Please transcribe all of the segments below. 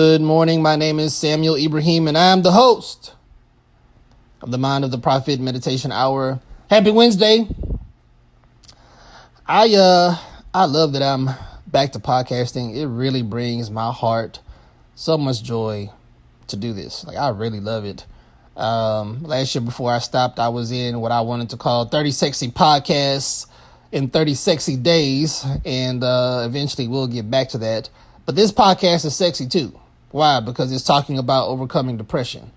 Good morning. My name is Samuel Ibrahim, and I am the host of the Mind of the Prophet Meditation Hour. Happy Wednesday. I love that I'm back to podcasting. It really brings my heart so much joy to do this. I really love it. Last year before I stopped, I was in what I wanted to call 30 sexy podcasts in 30 sexy days, and eventually we'll get back to that. But this podcast is sexy too. Why? Because it's talking about overcoming depression.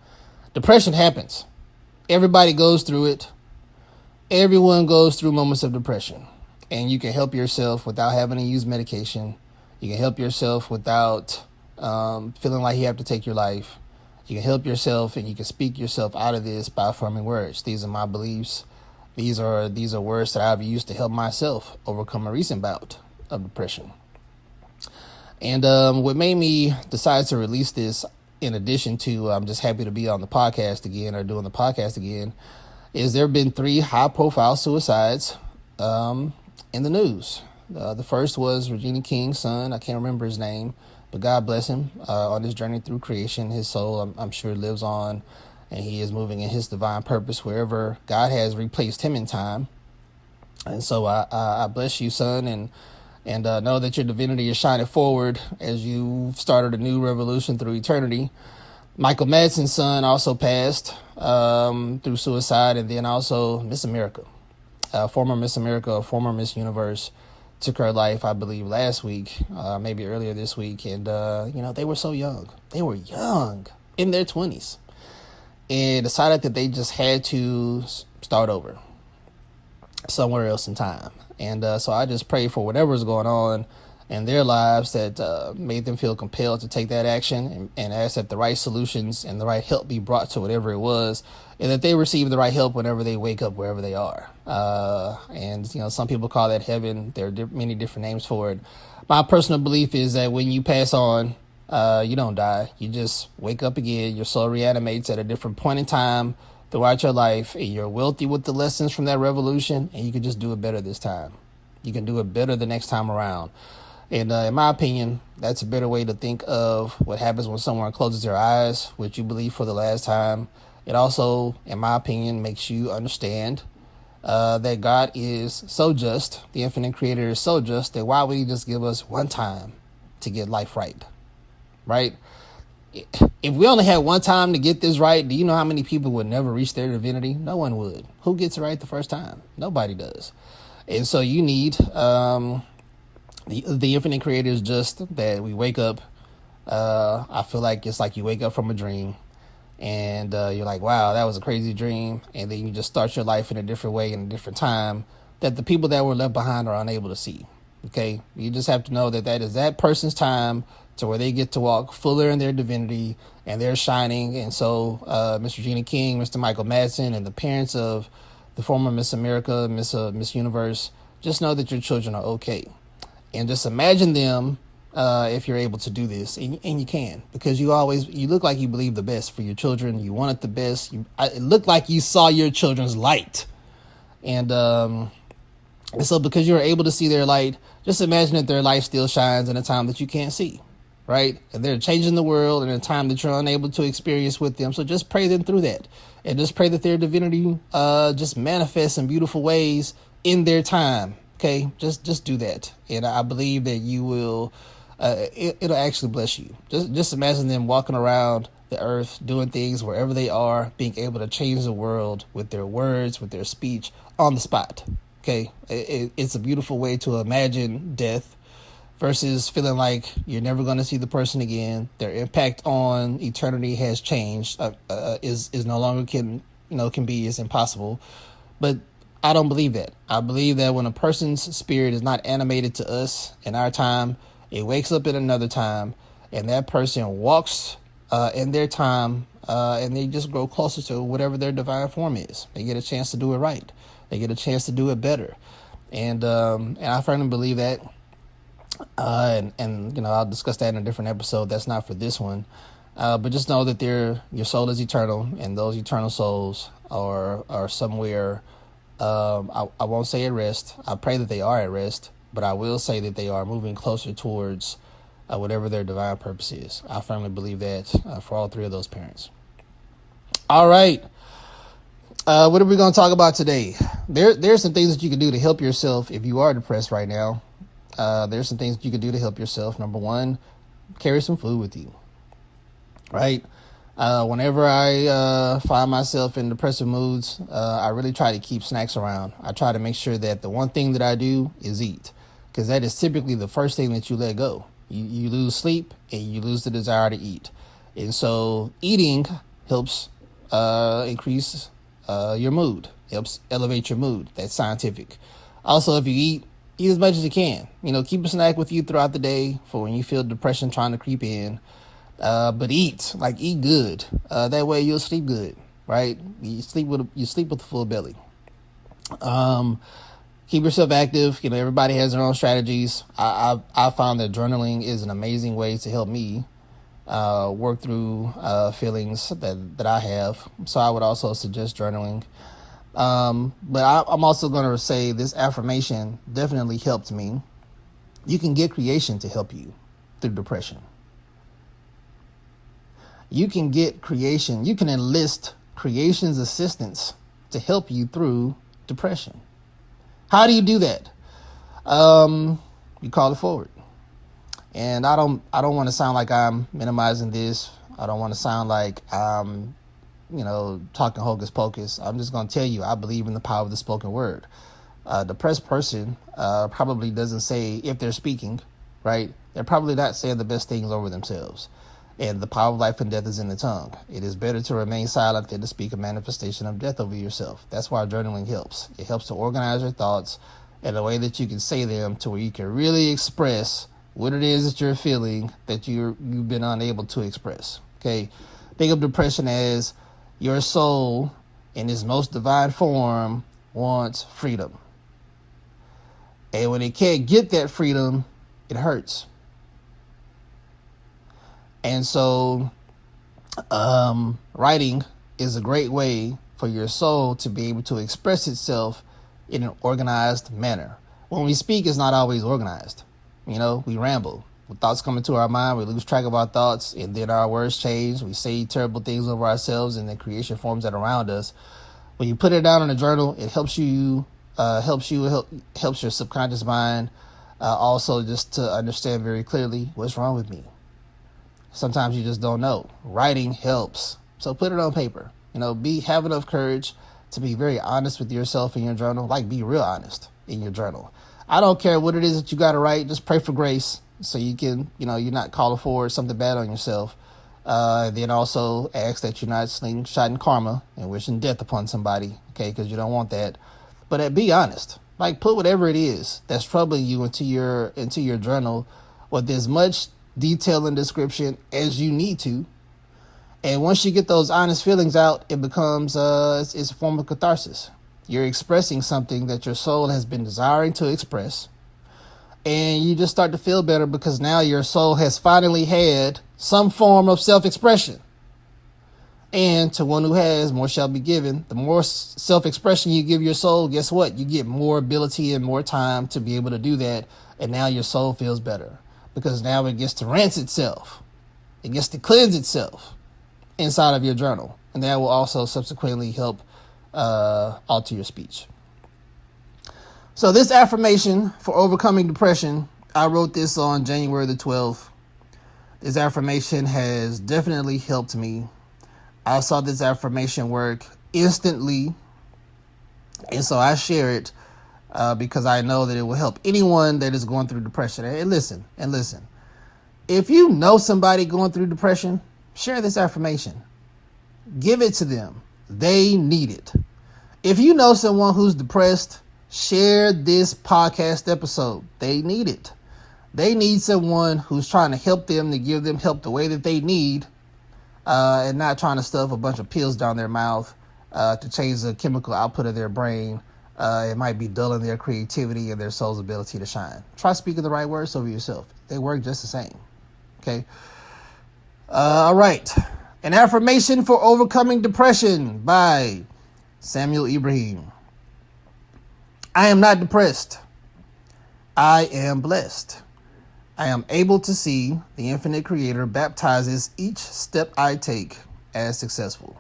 Depression happens. Everybody goes through it. Everyone goes through moments of depression. And you can help yourself without having to use medication. You can help yourself without feeling like you have to take your life. You can help yourself and you can speak yourself out of this by affirming words. These are my beliefs. These are words that I've used to help myself overcome a recent bout of depression. And what made me decide to release this, in addition to I'm just happy to be on the podcast again or doing the podcast again, is there have been 3 high-profile suicides in the news. The first was Regina King's son. I can't remember his name, but God bless him. On his journey through creation, his soul, I'm sure, lives on, and he is moving in his divine purpose wherever God has replaced him in time. And so I bless you, son, and know that your divinity is shining forward as you started a new revolution through eternity. Michael Madsen's son also passed through suicide, and then also Miss America, former Miss America, former Miss Universe, took her life, I believe, last week, maybe earlier this week. And, they were so young. They were young, in their 20s, and decided that they just had to start over somewhere else in time. And so I just pray for whatever's going on in their lives that made them feel compelled to take that action, and ask that the right solutions and the right help be brought to whatever it was, and that they receive the right help whenever they wake up, wherever they are. And some people call that heaven. There are many different names for it. My personal belief is that when you pass on, you don't die. You just wake up again. Your soul reanimates at a different point in time throughout your life, and you're wealthy with the lessons from that revolution, and you can just do it better this time. You can do it better the next time around. And in my opinion, that's a better way to think of what happens when someone closes their eyes, which you believe for the last time. It also, in my opinion, makes you understand that God is so just, the infinite creator is so just, that why would he just give us one time to get life right? Right? If we only had one time to get this right, do you know how many people would never reach their divinity? No one would. Who gets it right the first time? Nobody does. And so you need the infinite creator is just that we wake up. I feel like it's like you wake up from a dream, and you're like, wow, that was a crazy dream. And then you just start your life in a different way, in a different time, that the people that were left behind are unable to see. Okay? You just have to know that that is that person's time to where they get to walk fuller in their divinity, and they're shining. And so Mr. Regina King, Mr. Michael Madsen, and the parents of the former Miss America, Miss Universe, just know that your children are okay. And just imagine them, if you're able to do this, and you can, because you look like you believe the best for your children. You want it the best. It looked like you saw your children's light. And so because you're able to see their light, just imagine that their light still shines in a time that you can't see. Right? And they're changing the world in a time that you're unable to experience with them. So just pray them through that, and just pray that their divinity just manifests in beautiful ways in their time. Okay, just do that, and I believe that you will. It'll actually bless you. Just imagine them walking around the earth, doing things wherever they are, being able to change the world with their words, with their speech, on the spot. Okay, it's a beautiful way to imagine death, versus feeling like you're never going to see the person again. Their impact on eternity has changed. Is no longer can be, is impossible. But I don't believe that. I believe that when a person's spirit is not animated to us in our time, it wakes up in another time, and that person walks in their time, and they just grow closer to whatever their divine form is. They get a chance to do it right. They get a chance to do it better. And I firmly believe that. And I'll discuss that in a different episode. That's not for this one. But just know that your soul is eternal, and those eternal souls are somewhere. I won't say at rest. I pray that they are at rest, but I will say that they are moving closer towards whatever their divine purpose is. I firmly believe that for all three of those parents. All right. What are we going to talk about today? There's some things that you can do to help yourself if you are depressed right now. There's some things that you can do to help yourself. Number one, carry some food with you, right? Whenever I find myself in depressive moods, I really try to keep snacks around. I try to make sure that the one thing that I do is eat, because that is typically the first thing that you let go. You lose sleep and you lose the desire to eat. And so eating helps increase your mood, helps elevate your mood. That's scientific. Also, if you eat as much as you can. Keep a snack with you throughout the day for when you feel depression trying to creep in. But eat good. That way you'll sleep good, right? You sleep with a full belly. Keep yourself active. Everybody has their own strategies. I found that journaling is an amazing way to help me work through feelings that I have. So I would also suggest journaling. But I'm also going to say this affirmation definitely helped me. You can get creation to help you through depression. You can get creation. You can enlist creation's assistance to help you through depression. How do you do that? You call it forward. And I don't want to sound like I'm minimizing this. I don't want to sound like I'm, talking hocus pocus. I'm just going to tell you, I believe in the power of the spoken word. A depressed person probably doesn't say, if they're speaking, right? They're probably not saying the best things over themselves. And the power of life and death is in the tongue. It is better to remain silent than to speak a manifestation of death over yourself. That's why journaling helps. It helps to organize your thoughts in a way that you can say them to where you can really express what it is that you're feeling that you've been unable to express. Okay, think of depression as your soul in its most divine form wants freedom. And when it can't get that freedom, it hurts. And so writing is a great way for your soul to be able to express itself in an organized manner. When we speak, it's not always organized. We ramble. With thoughts come into our mind, we lose track of our thoughts, and then our words change. We say terrible things over ourselves, and then creation forms that around us. When you put it down in a journal, it helps your subconscious mind also just to understand very clearly what's wrong with me. Sometimes you just don't know. Writing helps. So put it on paper. Have enough courage to be very honest with yourself in your journal. Be real honest in your journal. I don't care what it is that you got to write. Just pray for grace so you can, you're not calling forward something bad on yourself. Then also ask that you're not slingshotting karma and wishing death upon somebody, okay, because you don't want that. But be honest. Put whatever it is that's troubling you into your journal with as much detail and description as you need to. And once you get those honest feelings out, it becomes it's a form of catharsis. You're expressing something that your soul has been desiring to express, and you just start to feel better because now your soul has finally had some form of self-expression. And to one who has, more shall be given. The more self-expression you give your soul, guess what? You get more ability and more time to be able to do that, and now your soul feels better because now it gets to rinse itself. It gets to cleanse itself inside of your journal, and that will also subsequently help alter your speech. So this affirmation for overcoming depression, I wrote this on January the 12th. This affirmation has definitely helped me. I saw this affirmation work instantly, and so I share it because I know that it will help anyone that is going through depression. And listen, if you know somebody going through depression, share this affirmation. Give it to them. They need it. If you know someone who's depressed, share this podcast episode. They need it. They need someone who's trying to help them, to give them help the way that they need, and not trying to stuff a bunch of pills down their mouth to change the chemical output of their brain. It might be dulling their creativity and their soul's ability to shine. Try speaking the right words over yourself. They work just the same. Okay. All right. An affirmation for overcoming depression by Samuel Ibrahim. I am not depressed. I am blessed. I am able to see the infinite creator baptizes each step I take as successful.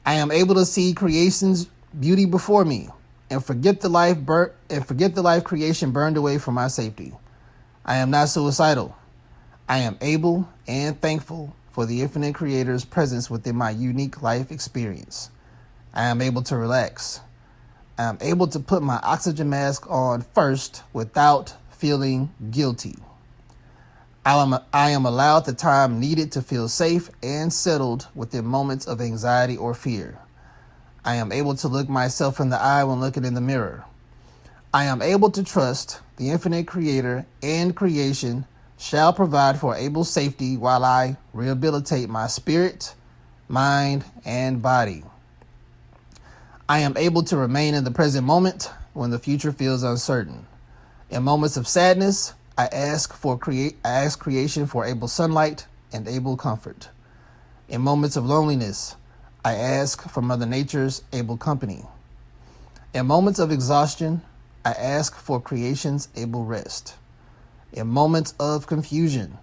I am able to see creation's beauty before me and forget the life creation burned away for my safety. I am not suicidal. I am able and thankful for the infinite creator's presence within my unique life experience. I am able to relax. I am able to put my oxygen mask on first without feeling guilty. I am allowed the time needed to feel safe and settled within moments of anxiety or fear. I am able to look myself in the eye when looking in the mirror. I am able to trust the infinite creator and creation shall provide for able safety while I rehabilitate my spirit, mind, and body. I am able to remain in the present moment when the future feels uncertain. In moments of sadness, I ask creation for able sunlight and able comfort. In moments of loneliness, I ask for Mother Nature's able company. In moments of exhaustion, I ask for creation's able rest. In moments of confusion,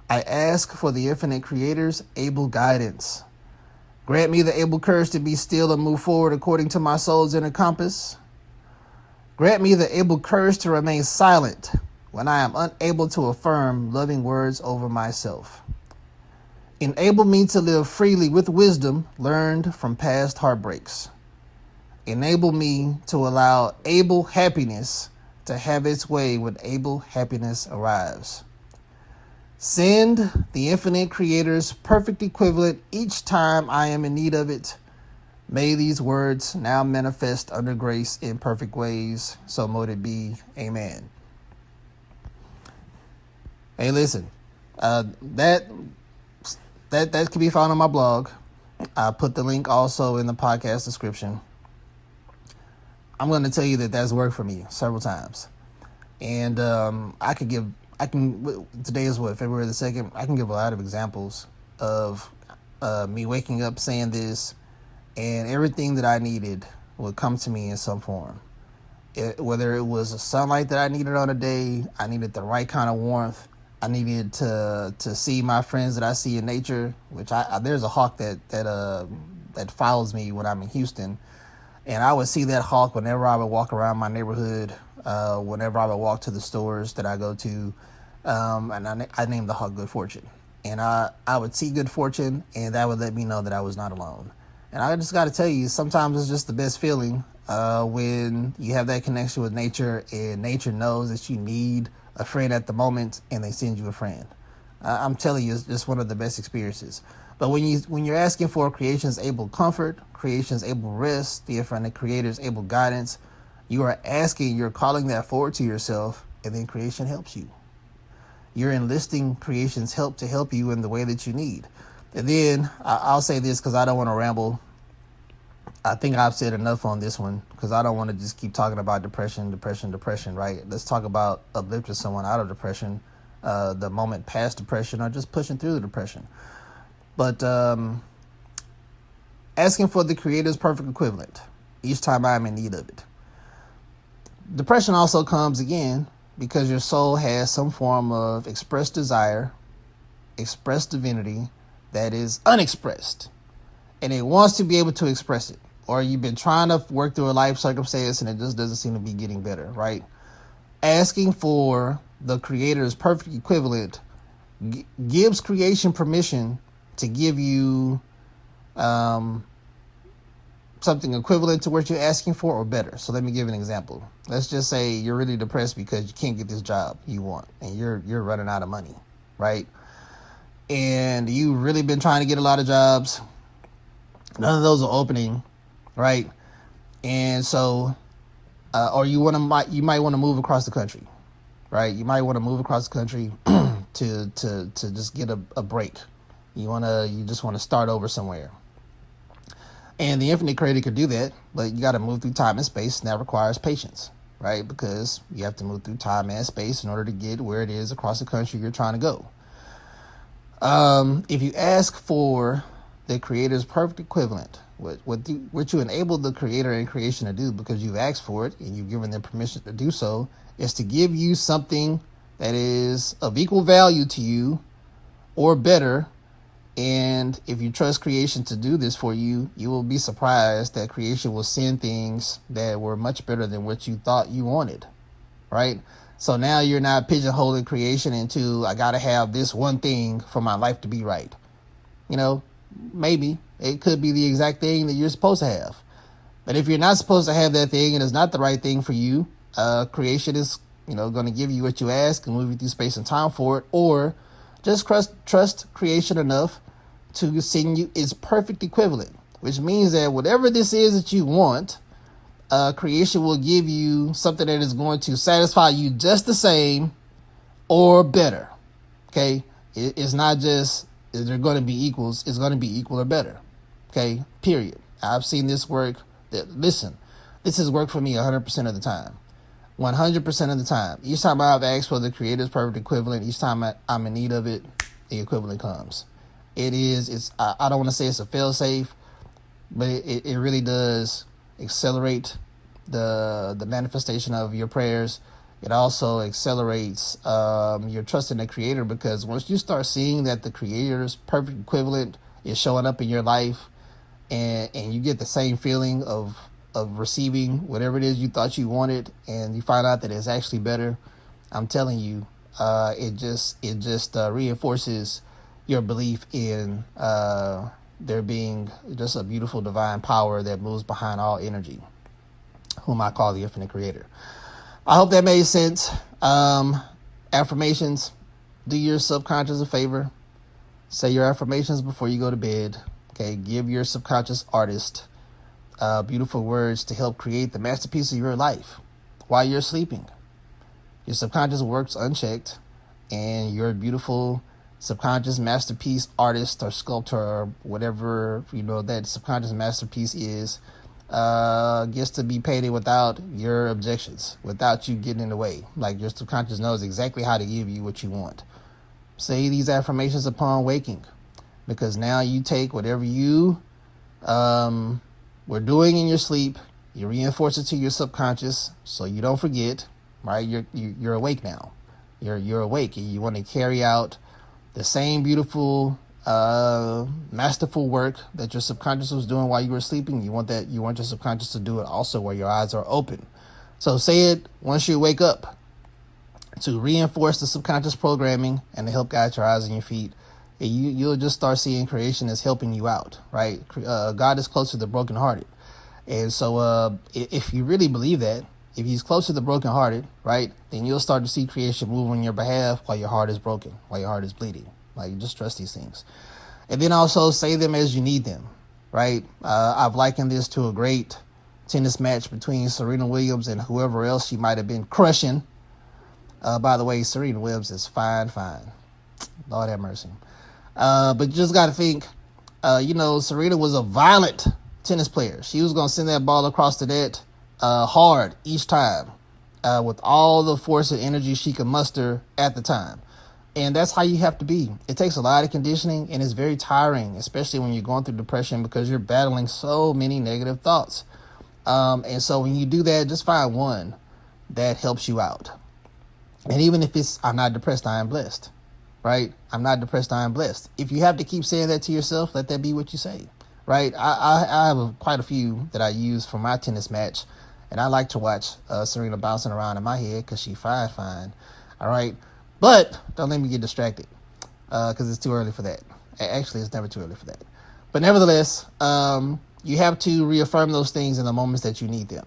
I ask for the infinite creator's able guidance. Grant me the able courage to be still and move forward according to my soul's inner compass. Grant me the able courage to remain silent when I am unable to affirm loving words over myself. Enable me to live freely with wisdom learned from past heartbreaks. Enable me to allow able happiness to have its way when able happiness arrives. Send the infinite creator's perfect equivalent each time I am in need of it. May these words now manifest under grace in perfect ways. So mote it be. Amen. Hey, listen, that can be found on my blog. I put the link also in the podcast description. I'm going to tell you that that's worked for me several times. And today is what, February the 2nd? I can give a lot of examples of me waking up saying this, and everything that I needed would come to me in some form. Whether it was the sunlight that I needed on a day, I needed the right kind of warmth, I needed to see my friends that I see in nature, which there's a hawk that follows me when I'm in Houston. And I would see that hawk whenever I would walk around my neighborhood, whenever I would walk to the stores that I go to. And I named the hawk Good Fortune. And I would see good fortune, and that would let me know that I was not alone. And I just got to tell you, sometimes it's just the best feeling when you have that connection with nature, and nature knows that you need a friend at the moment, and they send you a friend. I'm telling you, it's just one of the best experiences. But when you're asking for creation's able comfort, creation's able rest, the infinite creator's able guidance, you're calling that forward to yourself, and then creation helps you. You're enlisting creation's help to help you in the way that you need. And then I'll say this because I don't want to ramble. I think I've said enough on this one because I don't want to just keep talking about depression, right? Let's talk about uplifting someone out of depression, the moment past depression, or just pushing through the depression. But asking for the creator's perfect equivalent each time I'm in need of it. Depression also comes again because your soul has some form of expressed desire, expressed divinity that is unexpressed, and it wants to be able to express it. Or you've been trying to work through a life circumstance and it just doesn't seem to be getting better, right? Asking for the creator's perfect equivalent gives creation permission to give you something equivalent to what you're asking for or better. So let me give an example. Let's just say you're really depressed because you can't get this job you want and you're running out of money, right? And you've really been trying to get a lot of jobs. None of those are opening, right? And so, or you might want to move across the country, right? You might want to move across the country to just get a break. You just want to start over somewhere. And the infinite creator could do that, but you got to move through time and space, and that requires patience, right? Because you have to move through time and space in order to get where it is across the country you're trying to go. If you ask for the creator's perfect equivalent, what you enable the creator and creation to do because you've asked for it and you've given them permission to do so, is to give you something that is of equal value to you or better. And if you trust creation to do this for you, you will be surprised that creation will send things that were much better than what you thought you wanted, right? So now you're not pigeonholing creation into, I got to have this one thing for my life to be right. You know, maybe it could be the exact thing that you're supposed to have. But if you're not supposed to have that thing and it's not the right thing for you, creation is, going to give you what you ask and move you through space and time for it, or just trust creation enough to send you its perfect equivalent, which means that whatever this is that you want, creation will give you something that is going to satisfy you just the same or better. Okay, it's not just they're going to be equals; it's going to be equal or better. Okay, period. I've seen this work. Listen, this has worked for me 100% of the time. 100% of the time. Each time I've asked for the creator's perfect equivalent, each time I'm in need of it, the equivalent comes. I don't want to say it's a fail-safe, but it really does accelerate the manifestation of your prayers. It also accelerates your trust in the creator, because once you start seeing that the creator's perfect equivalent is showing up in your life, and you get the same feeling of receiving whatever it is you thought you wanted, and you find out that it's actually better, I'm telling you, it just reinforces your belief in there being just a beautiful divine power that moves behind all energy, whom I call the infinite creator. I hope that made sense. Affirmations. Do your subconscious a favor. Say your affirmations before you go to bed. Okay, give your subconscious artist beautiful words to help create the masterpiece of your life while you're sleeping. Your subconscious works unchecked, and your beautiful subconscious masterpiece artist or sculptor or whatever that subconscious masterpiece is gets to be painted without your objections, without you getting in the way. Like, your subconscious knows exactly how to give you what you want. Say these affirmations upon waking, because now you take whatever you were doing in your sleep, you reinforce it to your subconscious so you don't forget. Right? You're awake now. You're awake, and you want to carry out the same beautiful, masterful work that your subconscious was doing while you were sleeping. You want your subconscious to do it also while your eyes are open. So say it once you wake up to reinforce the subconscious programming and to help guide your eyes and your feet. You'll just start seeing creation as helping you out, right? God is close to the brokenhearted. And so if you really believe that, if he's close to the brokenhearted, right, then you'll start to see creation move on your behalf while your heart is broken, while your heart is bleeding. Like, just trust these things. And then also say them as you need them, right? I've likened this to a great tennis match between Serena Williams and whoever else she might have been crushing. By the way, Serena Williams is fine. Lord have mercy. But you just got to think, Serena was a violent tennis player. She was going to send that ball across the net hard each time with all the force and energy she could muster at the time. And that's how you have to be. It takes a lot of conditioning, and it's very tiring, especially when you're going through depression, because you're battling so many negative thoughts. And so when you do that, just find one that helps you out. And even if it's, I'm not depressed, I am blessed. Right? I'm not depressed, I am blessed. If you have to keep saying that to yourself, let that be what you say. Right? I have quite a few that I use for my tennis match, and I like to watch Serena bouncing around in my head because she's fine. All right? But don't let me get distracted because it's too early for that. Actually, it's never too early for that. But nevertheless, you have to reaffirm those things in the moments that you need them.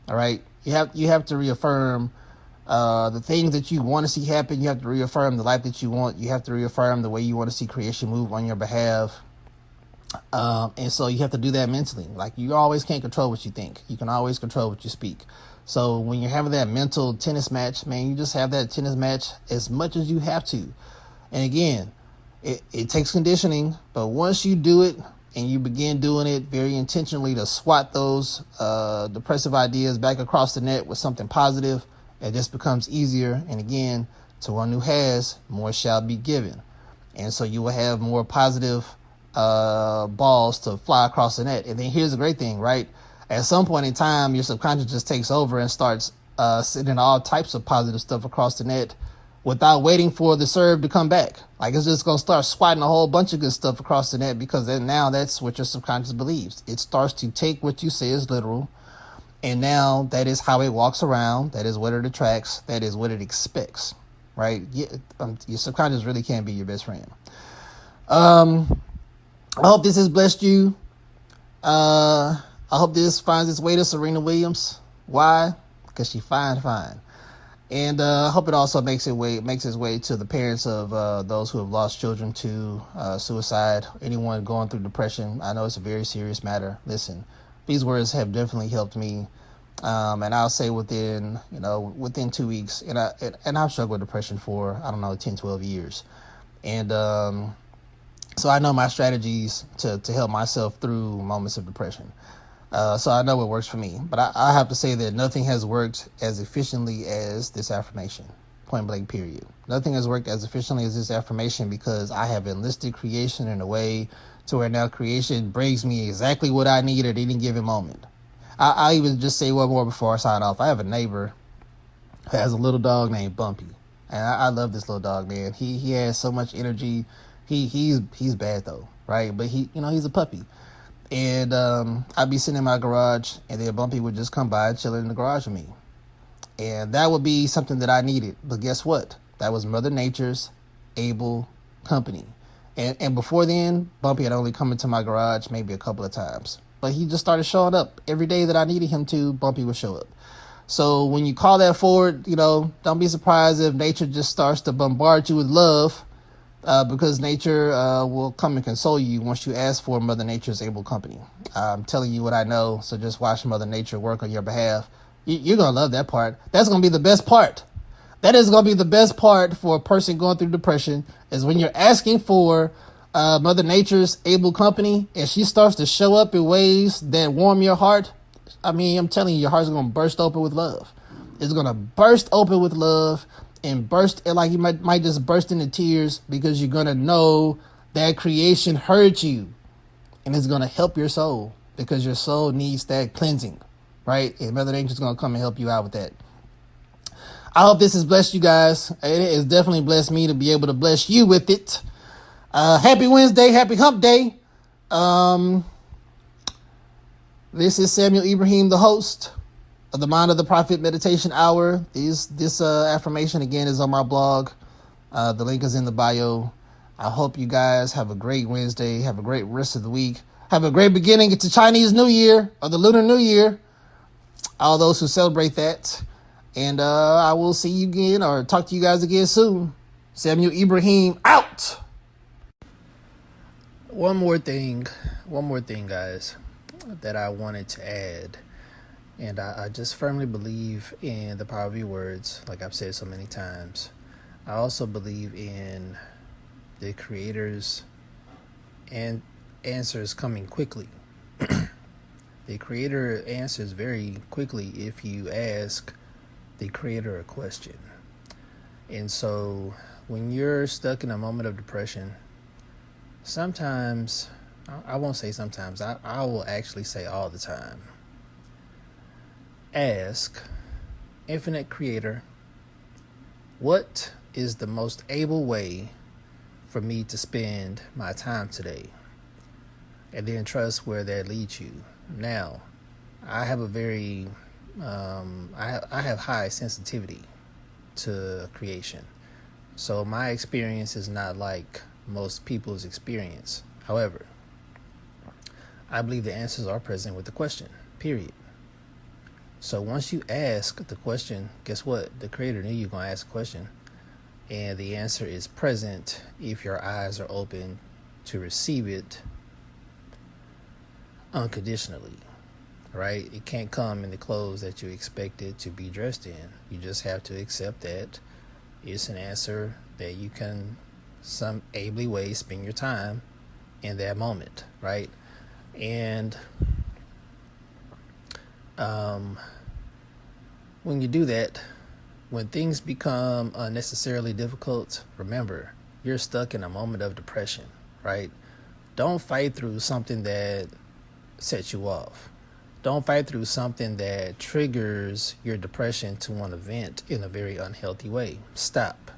All right? You have to reaffirm the things that you want to see happen. You have to reaffirm the life that you want. You have to reaffirm the way you want to see creation move on your behalf. And so you have to do that mentally. Like, you always can't control what you think. You can always control what you speak. So when you're having that mental tennis match, man, you just have that tennis match as much as you have to. And again, it takes conditioning, but once you do it and you begin doing it very intentionally to swat those depressive ideas back across the net with something positive, it just becomes easier. And again, to one who has, more shall be given. And so you will have more positive balls to fly across the net. And then here's the great thing, right? At some point in time, your subconscious just takes over and starts sending all types of positive stuff across the net without waiting for the serve to come back. Like, it's just going to start swatting a whole bunch of good stuff across the net, because then now that's what your subconscious believes. It starts to take what you say is literal, and now that is how it walks around. That is what it attracts. That is what it expects, right? Your subconscious really can be your best friend. I hope this has blessed you. I hope this finds its way to Serena Williams. Why? Because she fine. And I hope it also makes its way to the parents of those who have lost children to suicide, anyone going through depression. I know it's a very serious matter. Listen, these words have definitely helped me. And I'll say within 2 weeks, and I've struggled with depression for, 10, 12 years. And so I know my strategies to help myself through moments of depression. So I know what works for me. But I have to say that nothing has worked as efficiently as this affirmation. Point blank, period. Nothing has worked as efficiently as this affirmation, because I have enlisted creation in a way to where now creation brings me exactly what I need at any given moment. I even just say one more before I sign off. I have a neighbor who has a little dog named Bumpy. And I love this little dog, man. He has so much energy. He's bad though, right? But he's a puppy. And I'd be sitting in my garage, and then Bumpy would just come by and chill in the garage with me. And that would be something that I needed. But guess what? That was Mother Nature's able company. And before then, Bumpy had only come into my garage maybe a couple of times. But he just started showing up. Every day that I needed him to, Bumpy would show up. So when you call that forward, don't be surprised if nature just starts to bombard you with love. Because nature will come and console you once you ask for Mother Nature's able company. I'm telling you what I know, so just watch Mother Nature work on your behalf. You're going to love that part. That's going to be the best part. That is going to be the best part for a person going through depression, is when you're asking for Mother Nature's able company, and she starts to show up in ways that warm your heart. I'm telling you, your heart's going to burst open with love. It's going to burst open with love. And burst, like you might just burst into tears, because you're going to know that creation heard you. And it's going to help your soul, because your soul needs that cleansing, right? And Mother Nature's going to come and help you out with that. I hope this has blessed you guys. It has definitely blessed me to be able to bless you with it. Happy Wednesday. Happy hump day. This is Samuel Ibrahim, the host of the Mind of the Prophet Meditation Hour. This affirmation, again, is on my blog. The link is in the bio. I hope you guys have a great Wednesday. Have a great rest of the week. Have a great beginning to Chinese New Year, or the Lunar New Year. All those who celebrate that. And I will see you again, or talk to you guys again soon. Samuel Ibrahim out. One more thing, guys, that I wanted to add. And I just firmly believe in the power of your words, like I've said so many times. I also believe in the Creator's and answers coming quickly. The Creator answers very quickly if you ask the Creator a question. And so when you're stuck in a moment of depression, sometimes, I won't say sometimes, I will actually say all the time, ask Infinite Creator, what is the most able way for me to spend my time today? And then trust where that leads you. Now, I have a very, I have high sensitivity to creation. So my experience is not like most people's experience. However, I believe the answers are present with the question, period. So once you ask the question, guess what? The Creator knew you were going to ask a question. And the answer is present if your eyes are open to receive it unconditionally, right? It can't come in the clothes that you expect it to be dressed in. You just have to accept that it's an answer that you can some ably way spend your time in that moment, right? And when you do that, when things become unnecessarily difficult, remember, you're stuck in a moment of depression, right? Don't fight through something that sets you off. Don't fight through something that triggers your depression to want to vent in a very unhealthy way. Stop.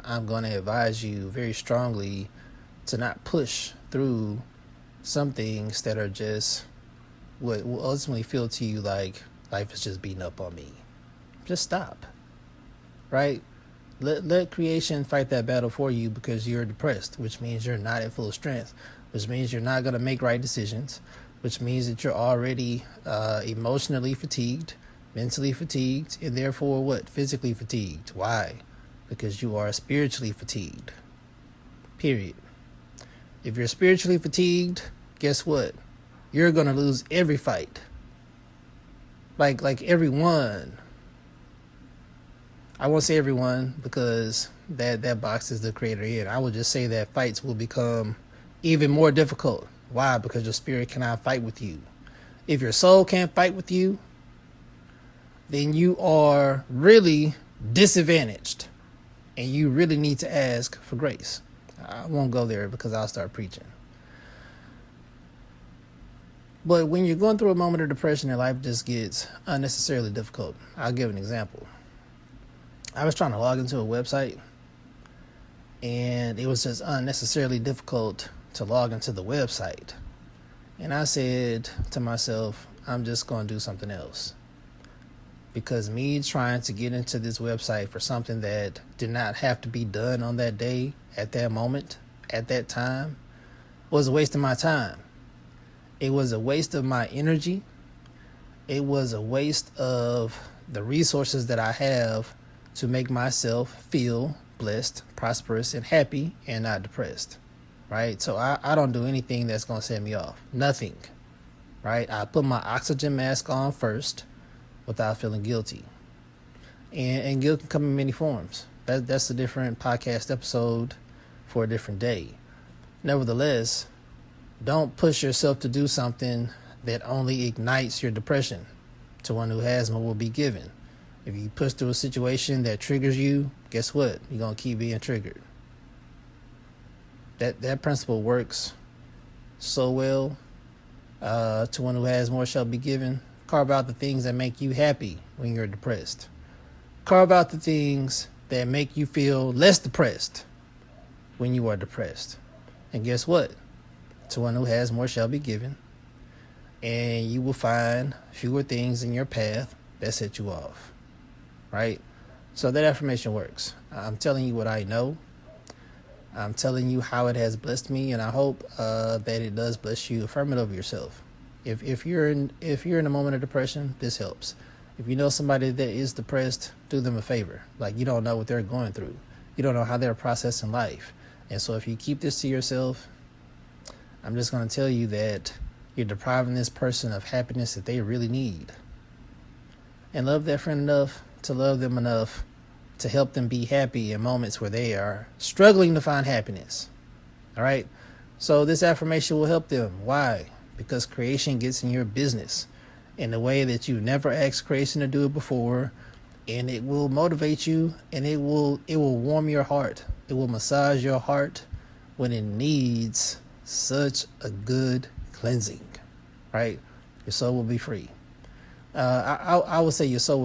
I'm going to advise you very strongly to not push through some things that are just what will ultimately feel to you like life is just beating up on me. Just stop, right? Let creation fight that battle for you, because you're depressed, which means you're not at full strength, which means you're not going to make right decisions, which means that you're already emotionally fatigued, mentally fatigued, and therefore what? Physically fatigued. Why? Because you are spiritually fatigued. Period. If you're spiritually fatigued, guess what? You're going to lose every fight. Like everyone. I won't say everyone, because that boxes the creator in. I would just say that fights will become even more difficult. Why? Because your spirit cannot fight with you. If your soul can't fight with you, then you are really disadvantaged, and you really need to ask for grace. I won't go there because I'll start preaching. But when you're going through a moment of depression and life just gets unnecessarily difficult, I'll give an example. I was trying to log into a website, and it was just unnecessarily difficult to log into the website. And I said to myself, I'm just going to do something else. Because me trying to get into this website for something that did not have to be done on that day, at that moment, at that time, was a waste of my time. It was a waste of my energy. It was a waste of the resources that I have to make myself feel blessed, prosperous, and happy, and not depressed, right? So I don't do anything that's going to set me off. Nothing, right? I put my oxygen mask on first without feeling guilty. And guilt can come in many forms. That's a different podcast episode for a different day. Nevertheless, don't push yourself to do something that only ignites your depression. To one who has, more will be given. If you push through a situation that triggers you, guess what? You're going to keep being triggered. That principle works so well. To one who has, more shall be given. Carve out the things that make you happy when you're depressed. Carve out the things that make you feel less depressed when you are depressed. And guess what? To one who has, more shall be given. And you will find fewer things in your path that set you off. Right? So that affirmation works. I'm telling you what I know. I'm telling you how it has blessed me, and I hope that it does bless you. Affirm it over yourself. If you're in a moment of depression, this helps. If you know somebody that is depressed, do them a favor. Like, you don't know what they're going through. You don't know how they're processing life. And so if you keep this to yourself, I'm just going to tell you that you're depriving this person of happiness that they really need. And love that friend enough to love them enough to help them be happy in moments where they are struggling to find happiness. All right? So this affirmation will help them. Why? Because creation gets in your business in a way that you never asked creation to do it before, and it will motivate you, and it will warm your heart. It will massage your heart when it needs such a good cleansing, right? Your soul will be free. I would say your soul